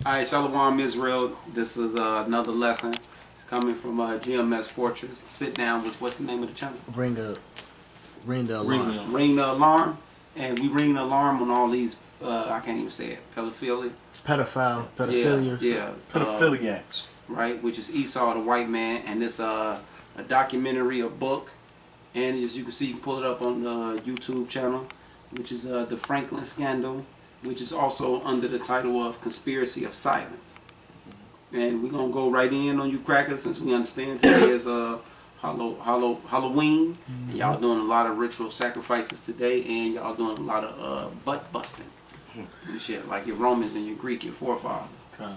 All right, Shalom Israel. This is another lesson. It's coming from GMS Fortress. Sit down with what's the name of the channel? Ring the alarm. Ring the alarm, and we ring the alarm on all these. I can't even say it. Pedophilia. Pedophilia. Yeah. Pedophiliacs. Right, which is Esau, the white man, and it's a documentary, a book, and as you can see, you can pull it up on the YouTube channel, which is the Franklin Scandal, which is also under the title of Conspiracy of Silence. And we're gonna go right in on you crackers, since we understand today is Halloween, and y'all doing a lot of ritual sacrifices today, and y'all doing a lot of butt busting and shit, like your Romans and your Greek, your forefathers.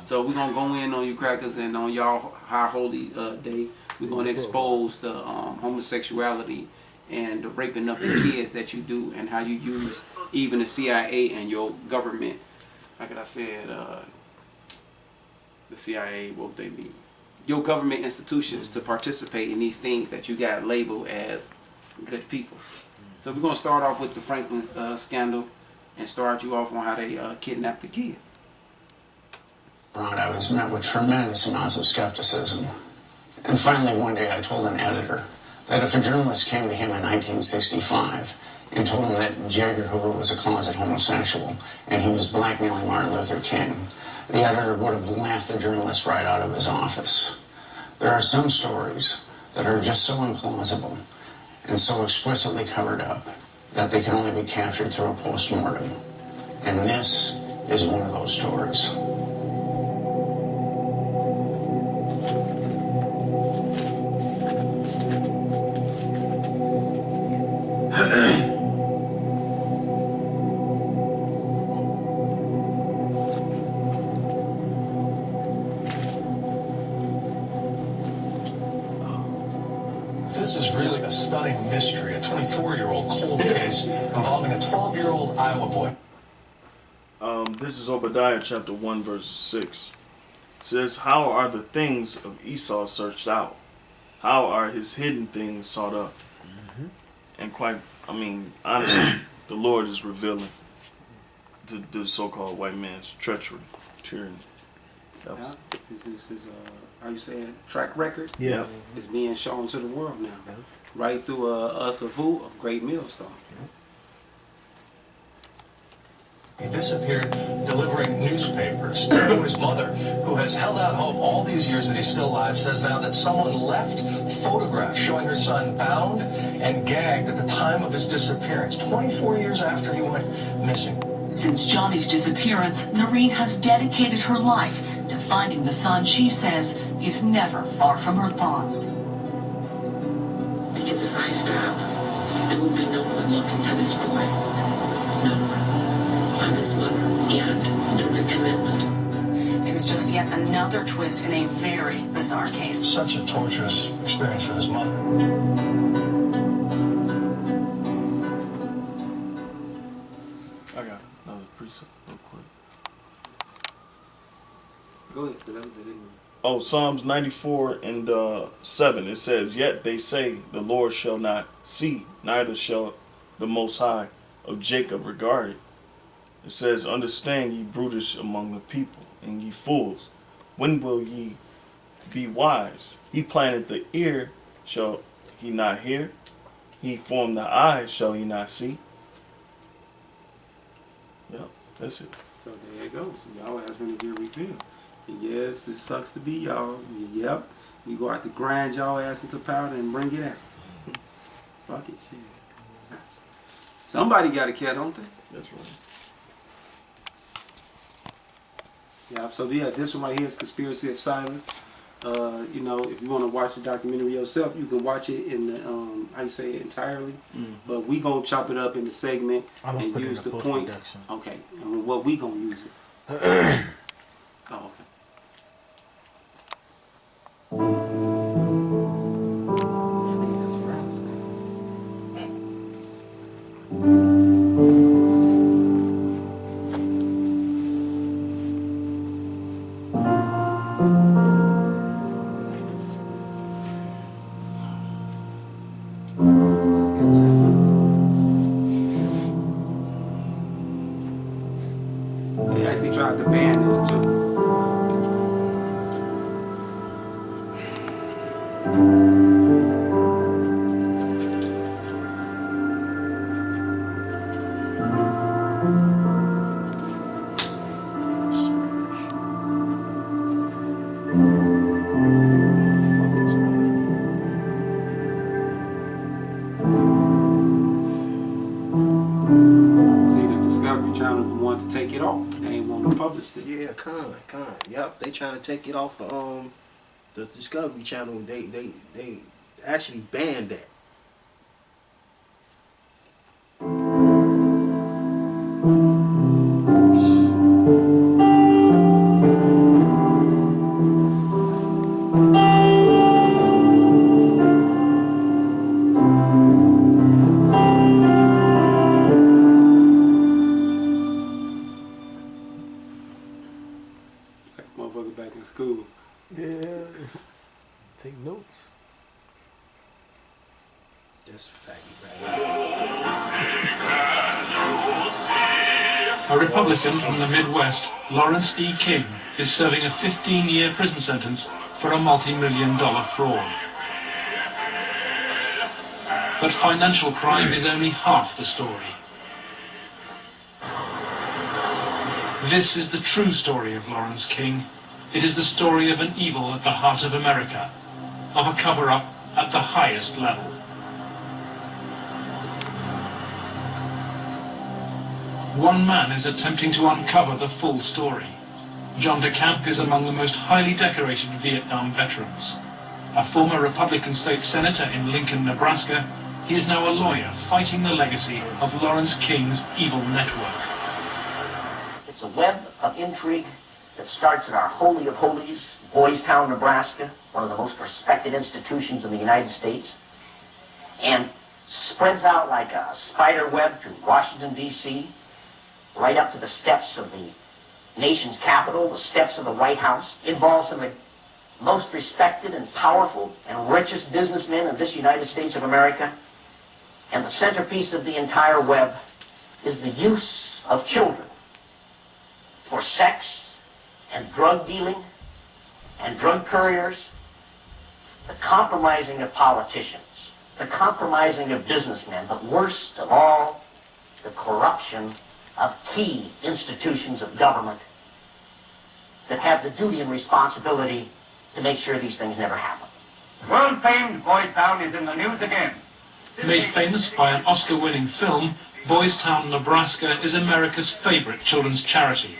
So we're gonna go in on you crackers, and on y'all high holy day, we're gonna expose the homosexuality and the raping of the kids that you do, and how you use even the CIA and your government, like I said, the CIA, what would they be? Your government institutions to participate in these things that you got labeled as good people. So we're gonna start off with the Franklin scandal, and start you off on how they kidnapped the kids. I was met with tremendous amounts of skepticism. And finally, one day I told an editor that if a journalist came to him in 1965 and told him that J. Edgar Hoover was a closet homosexual and he was blackmailing Martin Luther King, the editor would have laughed the journalist right out of his office. There are some stories that are just so implausible and so explicitly covered up that they can only be captured through a post-mortem. And this is one of those stories. This is really a stunning mystery, a 24-year-old cold case involving a 12-year-old Iowa boy. This is Obadiah chapter 1 verse 6. It says, how are the things of Esau searched out? How are his hidden things sought up? And honestly, the Lord is revealing the so-called white man's treachery, tyranny. Yeah. This is how you say it, track record. Yeah. It's being shown to the world now, right through us of who? Of Great Millstone. He disappeared delivering newspapers. Now his mother, who has held out hope all these years that he's still alive, says now that someone left photographs showing her son bound and gagged at the time of his disappearance, 24 years after he went missing. Since Johnny's disappearance, Noreen has dedicated her life to finding the son she says is never far from her thoughts. Because if I stop, there will be no one looking for this boy. No one. I'm his mother, and that's a commitment. It is just yet another twist in a very bizarre case. Such a torturous experience for his mother. I got another precept real quick. Go ahead, 'cause that was it anyway. Oh, Psalms 94 and 7. It says, yet they say the Lord shall not see, neither shall the Most High of Jacob regard it. It says, understand ye brutish among the people, and ye fools. When will ye be wise? He planted the ear, shall he not hear? He formed the eye, shall he not see? Yep, that's it. So there it goes. Y'all has been to be revealed. And yes, it sucks to be y'all. Yep. We go out to grind y'all ass into powder and bring it out. Fuck it, shit. Somebody got a cat, don't they? That's right. Yeah, so yeah, this one right here is Conspiracy of Silence. You know, if you want to watch the documentary yourself, you can watch it in the, how you say it, entirely. But we gonna chop it up into segment and use the points. Okay, and what we gonna use it? Oh, okay. I think that's where I was They actually tried to ban this Con. Yep, they trying to take it off the Discovery Channel. They actually banned that. Like motherfucker back in school. Yeah. Take notes. That's a fact. A Republican from the Midwest, Lawrence E. King, is serving a 15-year prison sentence for a multi-million-dollar fraud. But financial crime is only half the story. This is the true story of Lawrence King. It is the story of an evil at the heart of America, of a cover-up at the highest level. One man is attempting to uncover the full story. John DeCamp is among the most highly decorated Vietnam veterans. A former Republican state senator in Lincoln, Nebraska, he is now a lawyer fighting the legacy of Lawrence King's evil network. It's a web of intrigue that starts at our Holy of Holies, Boys Town, Nebraska, one of the most respected institutions in the United States, and spreads out like a spider web to Washington, D.C., right up to the steps of the nation's capital, the steps of the White House. Involves some of the most respected and powerful and richest businessmen in this United States of America. And the centerpiece of the entire web is the use of children for sex and drug dealing and drug couriers, the compromising of politicians, the compromising of businessmen, but worst of all, the corruption of key institutions of government that have the duty and responsibility to make sure these things never happen. World-famed Boys Town is in the news again. Made famous by an Oscar-winning film, Boys Town, Nebraska is America's favorite children's charity.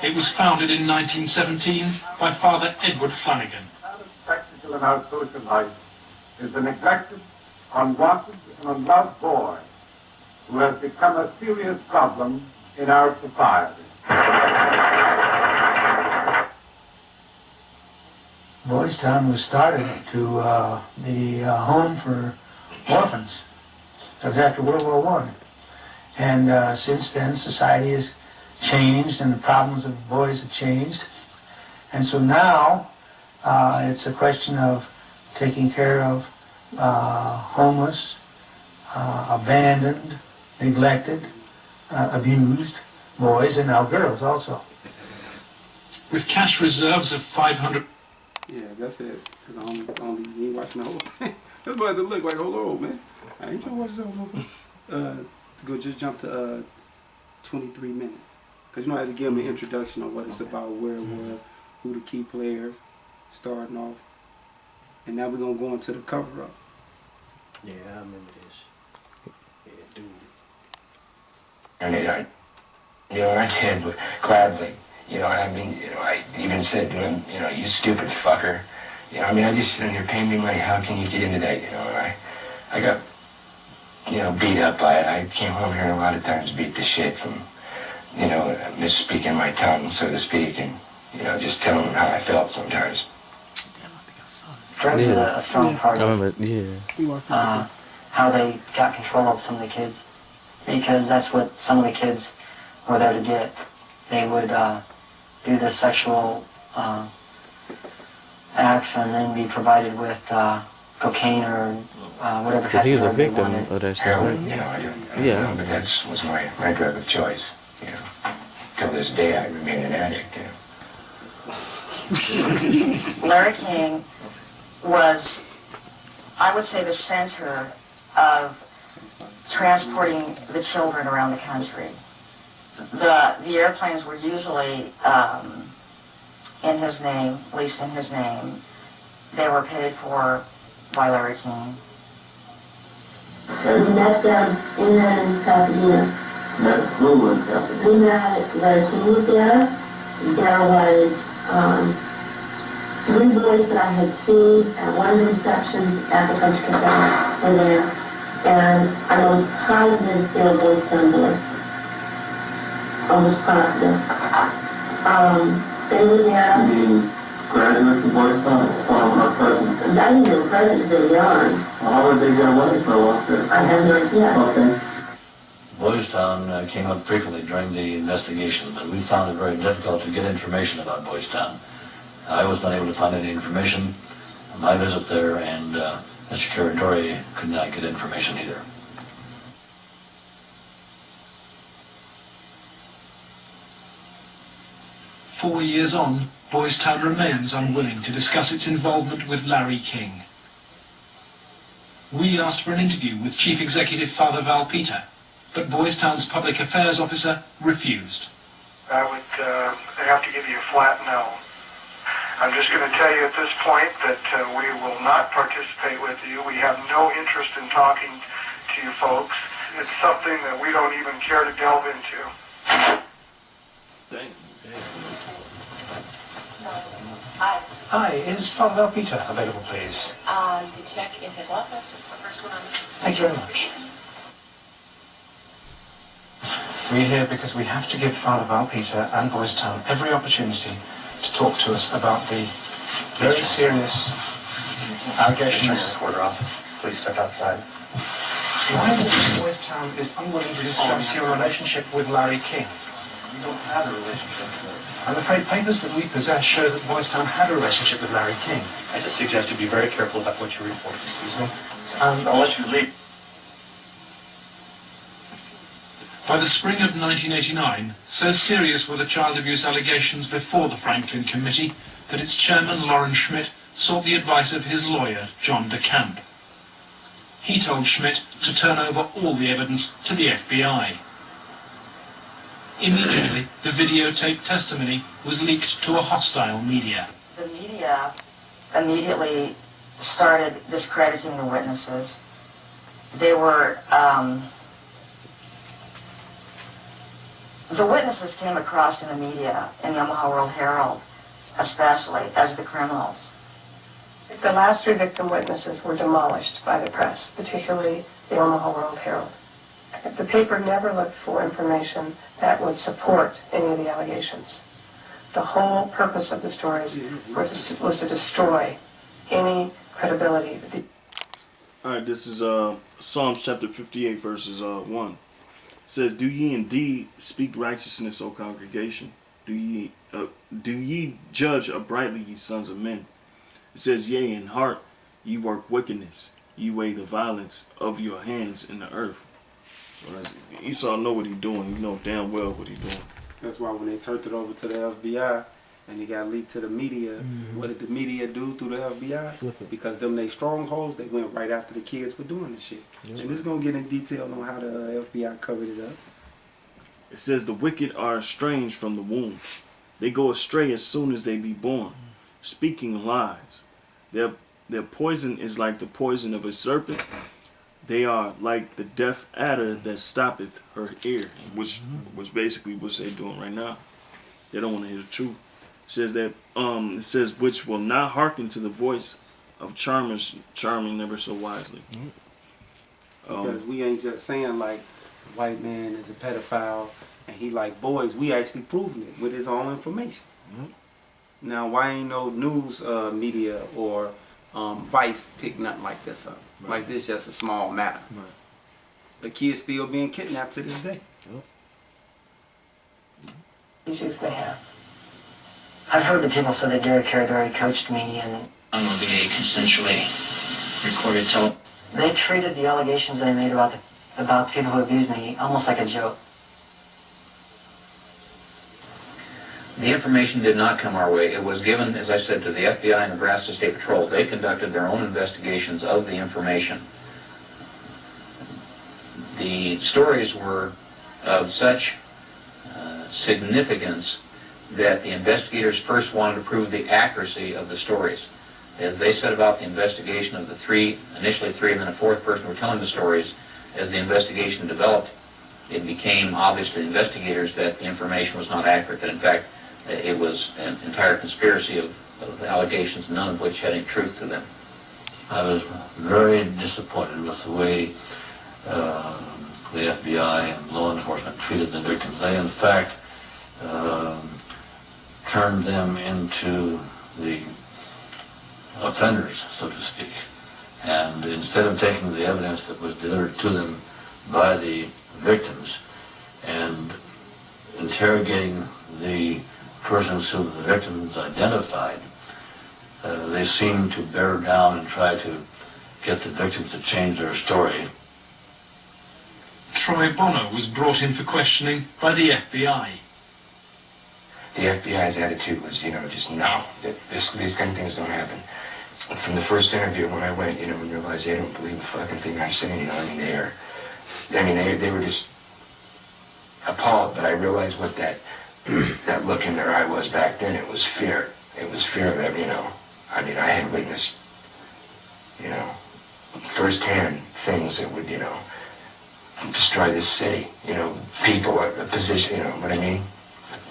It was founded in 1917 by Father Edward Flanagan. Spectacle in our social life is the neglected, unwanted, and unloved boy who has become a serious problem in our society. Boys Town was started to the home for orphans. That was after World War I. And since then, society has changed and the problems of boys have changed. And so now it's a question of taking care of homeless, abandoned, neglected, abused boys, and now girls also. With cash reserves of 500... Yeah, that's it. Because I only you ain't watching the whole thing. That's what I had to look like. Hold on, man. I ain't trying to watch this whole movie. Go just jump to 23 minutes. Because I had to give them an introduction on what it's about, where it was, who the key players, starting off. And now we're going to go into the cover-up. Yeah, I remember this. Yeah, dude. And I did, but gladly. I even said to him, you stupid fucker. I just sit in here paying me money. How can you get into that? And I got, beat up by it. I came home here a lot of times beat the shit from, misspeaking my tongue, so to speak, and, just telling them how I felt sometimes. Drugs are a strong part of how they got control of some of the kids, because that's what some of the kids were there to get. They would do the sexual acts and then be provided with cocaine or whatever. Because he was a victim of that shit, right? Yeah. But that was my drug of choice. Till this day, I remain an addict. Larry King was, I would say, the center of transporting the children around the country. The airplanes were usually in his name, at least in his name. They were paid for by Larry King. That's in Pasadena. That's Blue in Pasadena. Larry King was there, there was 3 boys that I had seen at one of the receptions at the French Cafe were there, and I was positive they were Boys Town boys. Almost positive. They were there. Graduates of Boys Town or present? I didn't know present, they were young. How would they get away from us? I have no idea. Okay. Boys Town came up frequently during the investigation, and we found it very difficult to get information about Boys Town. I was not able to find any information on my visit there, and Mr. Curatori could not get information either. Four years on, Boys Town remains unwilling to discuss its involvement with Larry King. We asked for an interview with Chief Executive Father Val Peter, but Boys Town's Public Affairs Officer refused. I would have to give you a flat no. I'm just going to tell you at this point that we will not participate with you. We have no interest in talking to you folks. It's something that we don't even care to delve into. Dang. Hi. Hi, is Father Val Peter available, please? You check in his office. First one on the... Thank you very much. We're here because we have to give Father Val Peter and Boys Town every opportunity to talk to us about the very serious allegations. Turn the recorder off. Please step outside. Why is it that Boys Town is unwilling to discuss your relationship with Larry King? We don't have a relationship with him. I'm afraid papers that we possess show that Boys Town had a relationship with Larry King. I just suggest you be very careful about what you report. Excuse me. I'll let you leave. By the spring of 1989, so serious were the child abuse allegations before the Franklin Committee that its chairman, Lawrence Schmidt, sought the advice of his lawyer, John DeCamp. He told Schmidt to turn over all the evidence to the FBI. Immediately, the videotaped testimony was leaked to a hostile media. The media immediately started discrediting the witnesses. They were, the witnesses came across in the media, in the Omaha World Herald, especially, as the criminals. The last 3 victim witnesses were demolished by the press, particularly the Omaha World Herald. The paper never looked for information that would support any of the allegations. The whole purpose of the stories was to destroy any credibility. All right, this is Psalms chapter 58, verses 1. It says, "Do ye indeed speak righteousness, O congregation? Do ye judge uprightly, ye sons of men? It says, yea, in heart ye work wickedness. Ye weigh the violence of your hands in the earth." Whereas Esau know what he's doing. He know damn well what he's doing. That's why when they turned it over to the FBI and it got leaked to the media, what did the media do through the FBI? Flip it. Because them they strongholds, they went right after the kids for doing this shit. That's and this is going to get in detail on how the FBI covered it up. It says, "The wicked are estranged from the womb. They go astray as soon as they be born, speaking lies. Their poison is like the poison of a serpent. They are like the deaf adder that stoppeth her ear," which basically what they're doing right now. They don't want to hear the truth. It says that it says, "Which will not hearken to the voice of charmers, charming never so wisely." Because we ain't just saying like white man is a pedophile and he like boys. We actually proving it with his own information. Now why ain't no news media or Vice pick nothing like this up? Right. Like this just a small matter. Right. The kid's still being kidnapped to this day. issues they have. I've heard the people say that Derek Caradori coached me and I'm be consensually recorded tele. they treated the allegations that I made about people who abused me almost like a joke. The information did not come our way. It was given, as I said, to the FBI and Nebraska State Patrol. They conducted their own investigations of the information. The stories were of such significance that the investigators first wanted to prove the accuracy of the stories. As they set about the investigation of the three, initially three, and then a fourth person who were telling the stories, as the investigation developed, it became obvious to the investigators that the information was not accurate, that in fact It was an entire conspiracy of allegations, none of which had any truth to them. I was very disappointed with the way the FBI and law enforcement treated the victims. They, in fact, turned them into the offenders, so to speak. And instead of taking the evidence that was delivered to them by the victims and interrogating the persons who the victims identified, they seemed to bear down and try to get the victims to change their story. Troy Bonner was brought in for questioning by the FBI. The FBI's attitude was, just no, these kind of things don't happen. And from the first interview when I went, when you realize they don't believe a fucking thing I'm saying, they were just appalled, but I realized what that look in their eye was back then. It was fear. It was fear of them, I had witnessed, firsthand things that would, destroy this city, people, a position, what I mean?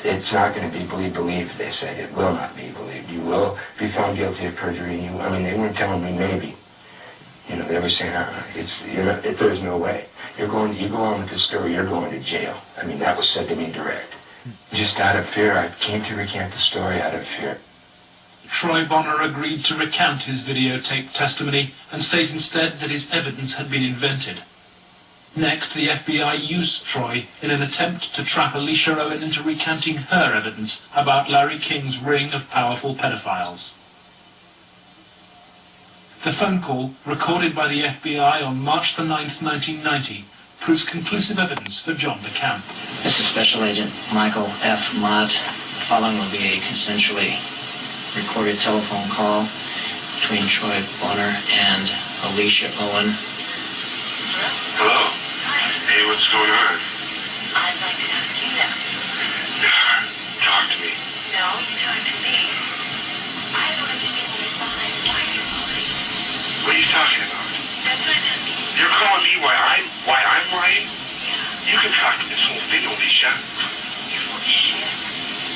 It's not going to be believed, they said. It will not be believed. You will be found guilty of perjury. They weren't telling me maybe. They were saying, there's no way. You go on with this story, you're going to jail. That was said to me direct. Just out of fear. I came to recant the story out of fear. Troy Bonner agreed to recount his videotaped testimony and state instead that his evidence had been invented. Next, the FBI used Troy in an attempt to trap Alicia Owen into recanting her evidence about Larry King's ring of powerful pedophiles. The phone call, recorded by the FBI on March the 9th, 1990, proves conclusive evidence for John DeCamp. This is Special Agent Michael F. Mott. The following will be a consensually recorded telephone call between Troy Bonner and Alicia Owen. Hello. Hey, what's going on? I'd like to ask you that. Talk to me. No, you talk to me. I don't understand why you're lying. What are you talking about? That's what I'm asking. You're calling me why I'm lying? Yeah. You can talk to this whole thing, Alicia. You're full of shit.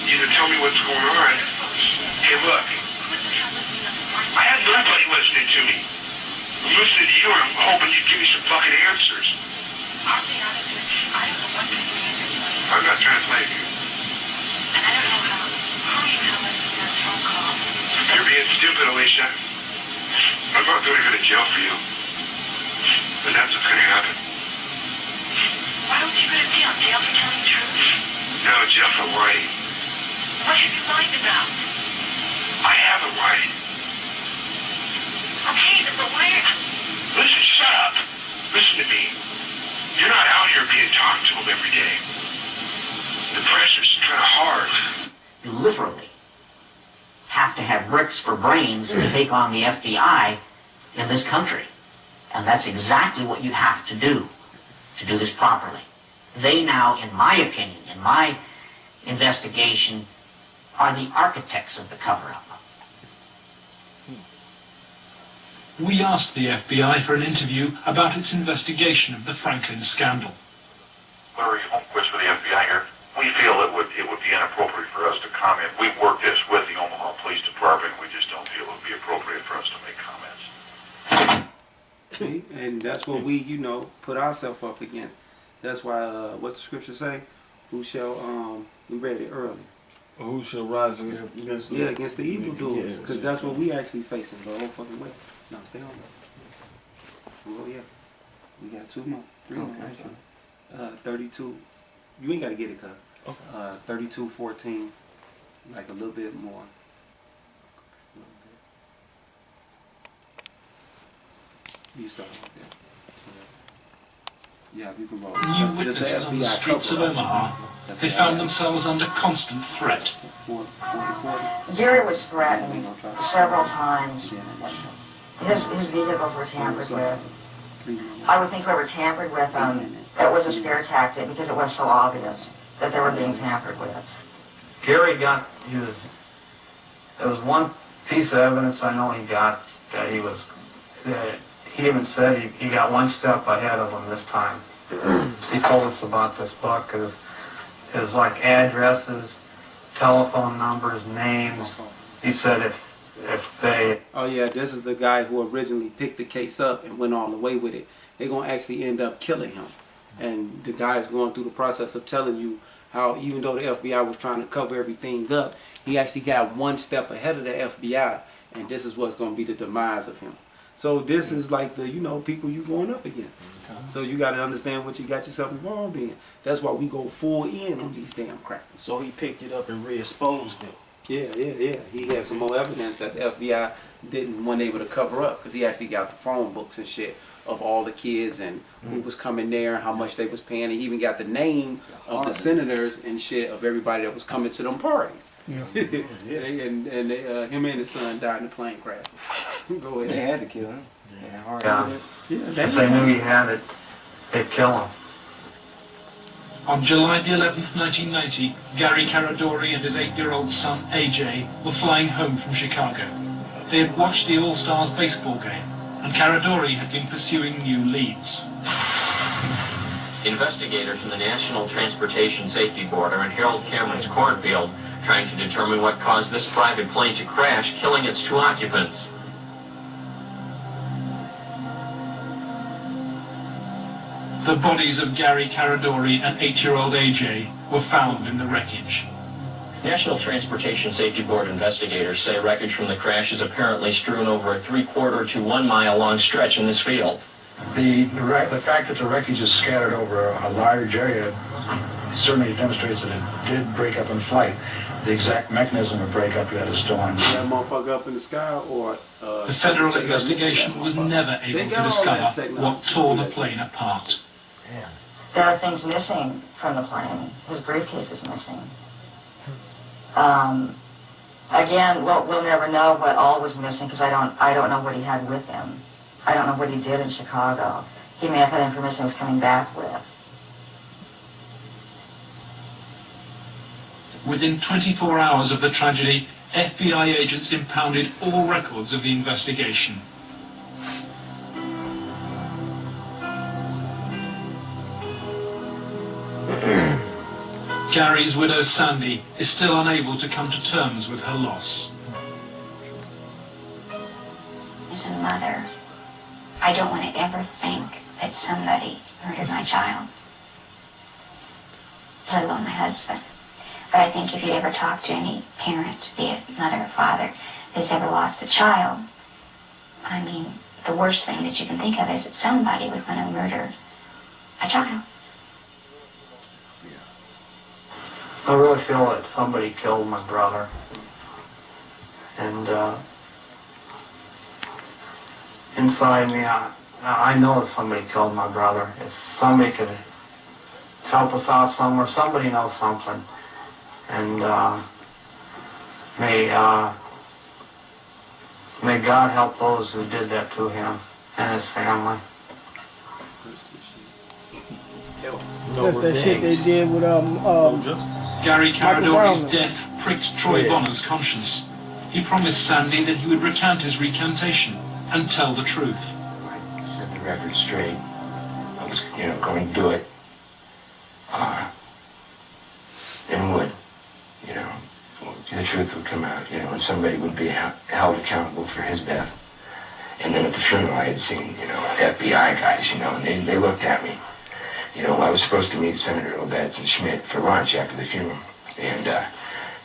You can tell me what's going on. You're full of shit. Hey, look. Who the hell listening to the I have nobody listening to me. I'm listening to you, and I'm hoping you'd give me some fucking answers. I'll be honest with you. I don't know what to do. I'm not translating you. And I don't know how you have listened to that phone call. You're being stupid, Alicia. I'm not going to go to jail for you. And that's what's going to happen. Why don't you go to jail? Jail for telling the truth? No, jail for lying. What have you lied about? I haven't lied. Okay, but why are... Listen, shut up. Listen to me. You're not out here being talked to them every day. The pressure's kind of hard. You literally have to have bricks for brains to take on the FBI in this country. And that's exactly what you have to do this properly. They now, in my opinion, in my investigation, are the architects of the cover-up. We asked the FBI for an interview about its investigation of the Franklin scandal. Larry Holmquist with the FBI here. We feel it would be inappropriate for us to comment. We've worked this with the Omaha Police Department. We just don't feel it would be appropriate for us to make comments. See? And that's what we, put ourselves up against. That's why, what the scripture say? Who shall, we read it early. Who shall rise against the... Yeah, against the evildoers. Because that's what we actually facing the whole fucking way. No, stay on. Oh, yeah. We got 2 more. 3 more. Actually. 32. You ain't got to get it, cuz. Okay. 32:14. Like a little bit more. You start like that. Yeah, you can roll. New witnesses on the streets of Omaha. They found themselves under constant threat. 40. Gary was threatened several times. His vehicles were tampered with. I would think whoever tampered with them, it was a scare tactic because it was so obvious that they were being tampered with. Gary there was one piece of evidence I know he got that he even said he got one step ahead of them this time. He told us about this book. It was like addresses, telephone numbers, names. He said if they... Oh yeah, this is the guy who originally picked the case up and went all the way with it. They're going to actually end up killing him. And the guy is going through the process of telling you how even though the FBI was trying to cover everything up, he actually got one step ahead of the FBI. And this is what's going to be the demise of him. So this is like the, you know, people you going up against. So you got to understand what you got yourself involved in. That's why we go full in on these damn crackers. So he picked it up and re-exposed them. Yeah. He had some more evidence that the FBI wasn't able to cover up, because he actually got the phone books and shit of all the kids and who was coming there, how much they was paying. And he even got the name of the senators and shit of everybody that was coming to them parties. Yeah. and him and his son died in a plane crash. Go ahead. They had to kill him. If they knew he had it, they'd kill him. On July the 11th, 1990, Gary Caradori and his 8-year-old son, AJ, were flying home from Chicago. They had watched the All-Stars baseball game, and Caradori had been pursuing new leads. Investigators from the National Transportation Safety Board are in Harold Cameron's cornfield trying to determine what caused this private plane to crash, killing its 2 occupants. The bodies of Gary Caradori and 8-year-old AJ were found in the wreckage. National Transportation Safety Board investigators say wreckage from the crash is apparently strewn over a 3/4 to 1 mile long stretch in this field. The fact that the wreckage is scattered over a large area certainly demonstrates that it did break up in flight. The exact mechanism of breakup yet is still unseen. That motherfucker up in the sky, or the federal investigation was never able to discover what tore the plane apart. There are things missing from the plane. His briefcase is missing. Again, we'll never know what all was missing, because I don't know what he had with him. I don't know what he did in Chicago. He may have had information he was coming back with. Within 24 hours of the tragedy, FBI agents impounded all records of the investigation. Gary's widow, Sandy, is still unable to come to terms with her loss. As a mother, I don't want to ever think that somebody murdered my child, let alone my husband. But I think if you ever talk to any parent, be it mother or father, that's ever lost a child, I mean, the worst thing that you can think of is that somebody would want to murder a child. I really feel that somebody killed my brother. And inside me, I know that somebody killed my brother. If somebody could help us out somewhere, somebody knows something. And may God help those who did that to him and his family. That's that shit they did with Gary Caradori's death pricked Troy Bonner's conscience. He promised Sandy that he would recount his recantation and tell the truth. Set the record straight. I was, going to do it. And would, the truth would come out, and somebody would be held accountable for his death. And then at the funeral, I had seen, FBI guys, and they looked at me. I was supposed to meet Senator Obetz and Schmidt for lunch after the funeral. And,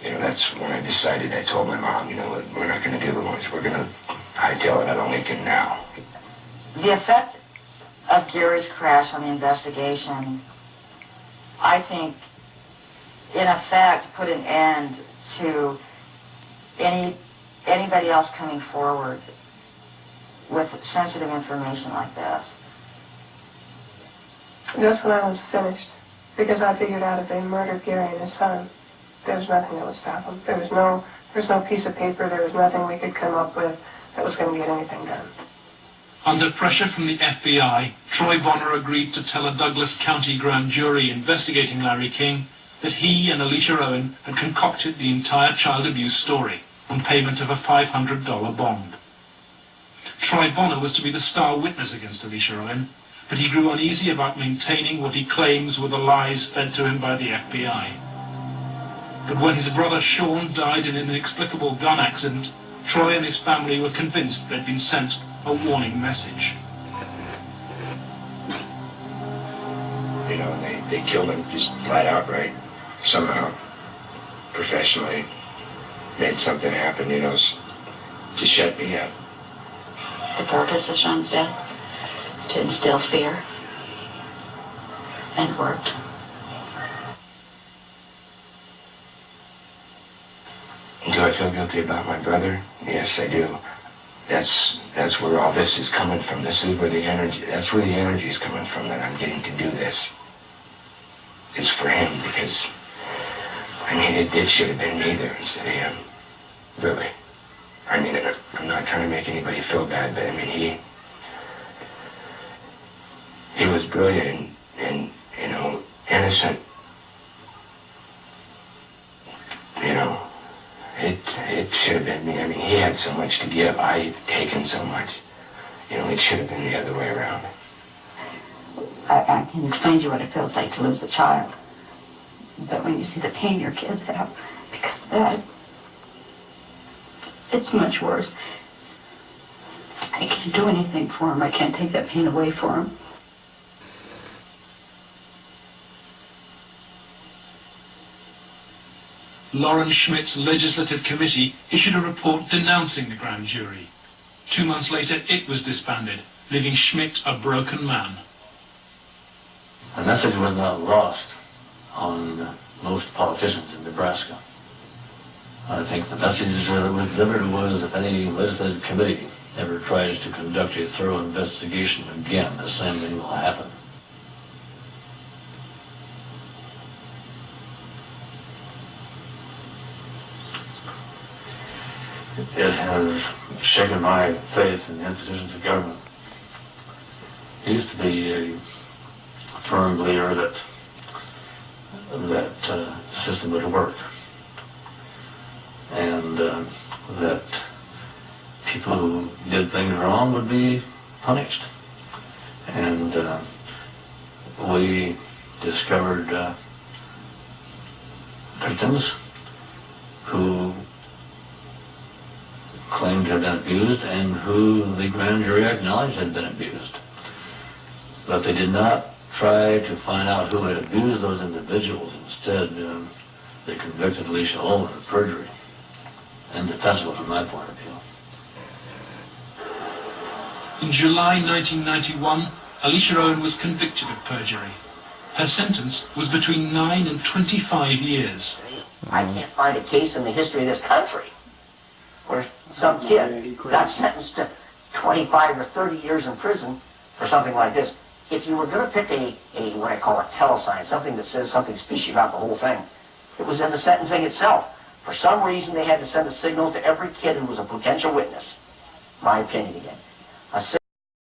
that's when I decided, I told my mom, we're not going to do the lunch. We're going to hightail it out of Lincoln now. The effect of Gary's crash on the investigation, I think, in effect, put an end to anybody else coming forward with sensitive information like this. That's when I was finished, because I figured out if they murdered Gary and his son, there was nothing that would stop them. There was no piece of paper, there was nothing we could come up with that was going to get anything done. Under pressure from the FBI, Troy Bonner agreed to tell a Douglas County grand jury investigating Larry King that he and Alicia Owen had concocted the entire child abuse story on payment of a $500 bond. Troy Bonner was to be the star witness against Alicia Owen, but he grew uneasy about maintaining what he claims were the lies fed to him by the FBI. But when his brother Sean died in an inexplicable gun accident, Troy and his family were convinced they'd been sent a warning message. You know, and they killed him just flat out, right? Somehow, professionally, made something happen, you know, to shut me up. The purpose of Sean's death? To instill fear. And worked. Do I feel guilty about my brother? Yes, I do. That's where all this is coming from. This is where the energy, that's where the energy is coming from, that I'm getting to do this. It's for him, because, I mean, it should have been me there instead of him. Really. I mean, I'm not trying to make anybody feel bad, but I mean, he was brilliant and you know, innocent. You know, it should have been me. I mean, he had so much to give. I had taken so much. You know, it should have been the other way around. I can explain to you what it feels like to lose a child. But when you see the pain your kids have because of that, it's much worse. I can't do anything for him. I can't take that pain away for him. Lawrence Schmidt's legislative committee issued a report denouncing the grand jury. 2 months later, it was disbanded, leaving Schmidt a broken man. The message was not lost on most politicians in Nebraska. I think the message that was delivered was, if any legislative committee ever tries to conduct a thorough investigation again, the same thing will happen. It has shaken my faith in the institutions of government. I used to be a firm believer that the system would work, and that people who did things wrong would be punished. And we discovered victims who claimed to have been abused and who the grand jury acknowledged had been abused. But they did not try to find out who had abused those individuals. Instead, they convicted Alicia Olin of perjury. Indefensible from my point of view. In July 1991, Alicia Owen was convicted of perjury. Her sentence was between 9 and 25 years. I can't find a case in the history of this country where some kid got sentenced to 25 or 30 years in prison for something like this. If you were going to pick a what I call a telesign, something that says something species about the whole thing, it was in the sentencing itself. For some reason, they had to send a signal to every kid who was a potential witness. My opinion again.